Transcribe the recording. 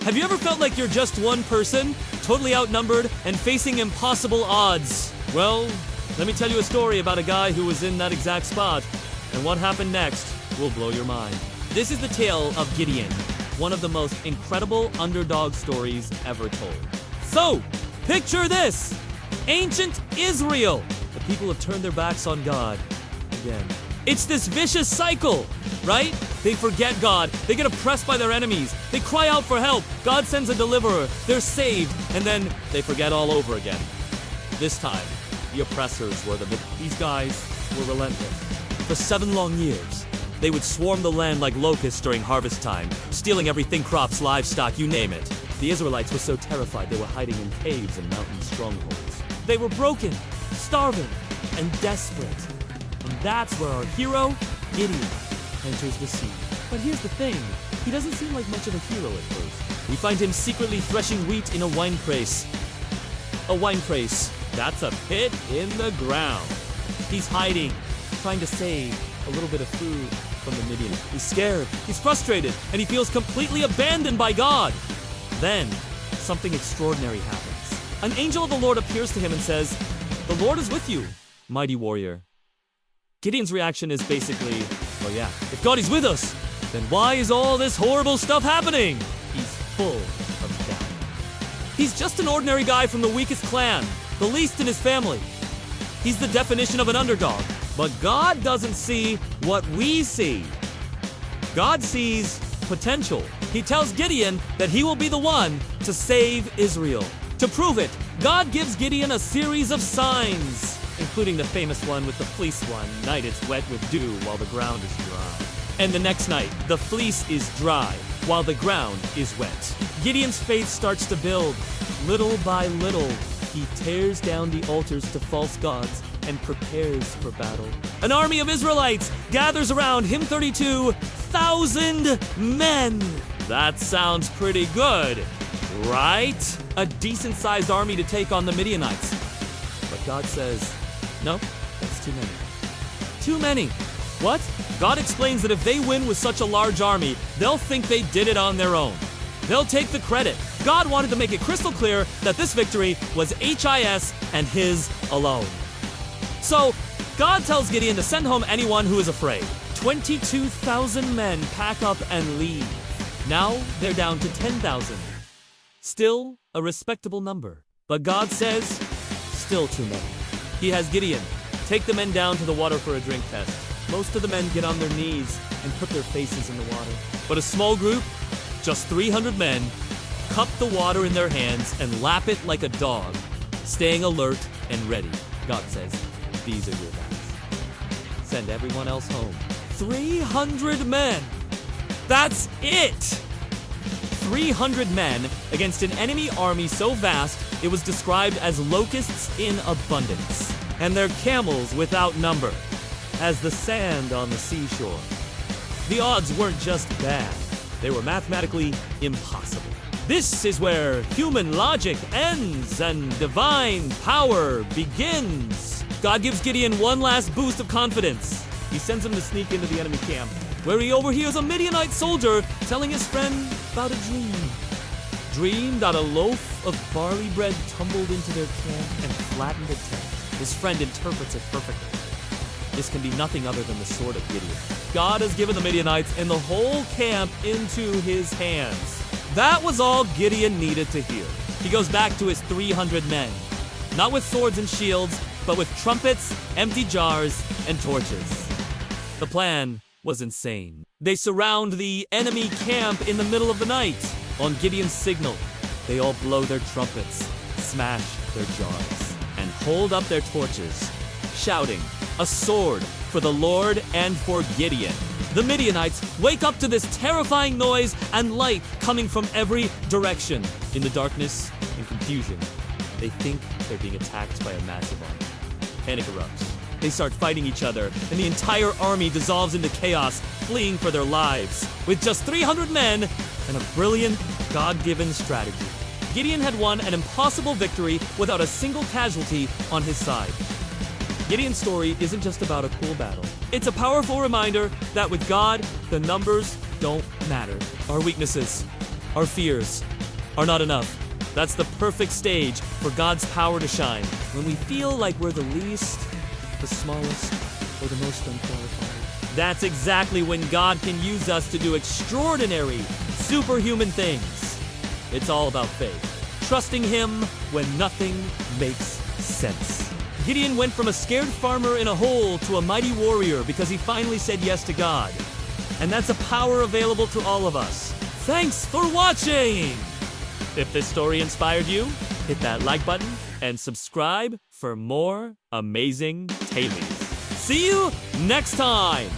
Have you ever felt like you're just one person, totally outnumbered, and facing impossible odds? Well, let me tell you a story about a guy who was in that exact spot, and what happened next will blow your mind. This is the tale of Gideon, one of the most incredible underdog stories ever told. So, picture this! Ancient Israel! The people have turned their backs on God again. It's this vicious cycle, right? They forget God, they get oppressed by their enemies, they cry out for help, God sends a deliverer, they're saved, and then they forget all over again. This time, the oppressors were these guys were relentless. For 7 long years, they would swarm the land like locusts during harvest time, stealing everything, crops, livestock, you name it. The Israelites were so terrified they were hiding in caves and mountain strongholds. They were broken, starving, and desperate. And that's where our hero, Gideon, enters the scene. But here's the thing, he doesn't seem like much of a hero at first. We find him secretly threshing wheat in a winepress. A winepress, that's a pit in the ground. He's hiding, trying to save a little bit of food from the Midianites. He's scared, he's frustrated, and he feels completely abandoned by God. Then, something extraordinary happens. An angel of the Lord appears to him and says, "The Lord is with you, mighty warrior." Gideon's reaction is basically, oh yeah, if God is with us, then why is all this horrible stuff happening? He's full of doubt. He's just an ordinary guy from the weakest clan, the least in his family. He's the definition of an underdog. But God doesn't see what we see. God sees potential. He tells Gideon that he will be the one to save Israel. To prove it, God gives Gideon a series of signs, including the famous one with the fleece one. Night it's wet with dew while the ground is dry. And the next night, the fleece is dry while the ground is wet. Gideon's faith starts to build. Little by little, he tears down the altars to false gods and prepares for battle. An army of Israelites gathers around him, 32,000 men. That sounds pretty good, right? A decent-sized army to take on the Midianites. But God says, no, that's too many. Too many. What? God explains that if they win with such a large army, they'll think they did it on their own. They'll take the credit. God wanted to make it crystal clear that this victory was HIS and his alone. So, God tells Gideon to send home anyone who is afraid. 22,000 men pack up and leave. Now, they're down to 10,000. Still a respectable number. But God says, still too many. He has Gideon take the men down to the water for a drink test. Most of the men get on their knees and put their faces in the water. But a small group, just 300 men, cup the water in their hands and lap it like a dog, staying alert and ready. God says, these are your guys. Send everyone else home. 300 men! That's it! 300 men against an enemy army so vast, it was described as locusts in abundance, and their camels without number, as the sand on the seashore. The odds weren't just bad, they were mathematically impossible. This is where human logic ends and divine power begins. God gives Gideon one last boost of confidence. He sends him to sneak into the enemy camp, where he overhears a Midianite soldier telling his friend about a dream. Dream that a loaf of barley bread tumbled into their camp and flattened a tent. His friend interprets it perfectly. This can be nothing other than the sword of Gideon. God has given the Midianites and the whole camp into his hands. That was all Gideon needed to hear. He goes back to his 300 men, not with swords and shields, but with trumpets, empty jars, and torches. The plan was insane. They surround the enemy camp in the middle of the night. On Gideon's signal, they all blow their trumpets, smash their jars, and hold up their torches, shouting, "A sword for the Lord and for Gideon." The Midianites wake up to this terrifying noise and light coming from every direction. In the darkness and confusion, they think they're being attacked by a massive army. Panic erupts. They start fighting each other, and the entire army dissolves into chaos, fleeing for their lives. With just 300 men and a brilliant, God-given strategy, Gideon had won an impossible victory without a single casualty on his side. Gideon's story isn't just about a cool battle. It's a powerful reminder that with God, the numbers don't matter. Our weaknesses, our fears, are not enough. That's the perfect stage for God's power to shine. When we feel like we're the least, the smallest, or the most unqualified. That's exactly when God can use us to do extraordinary, superhuman things. It's all about faith. Trusting Him when nothing makes sense. Gideon went from a scared farmer in a hole to a mighty warrior because he finally said yes to God. And that's a power available to all of us. Thanks for watching! If this story inspired you, hit that like button and subscribe for more amazing tailies. See you next time!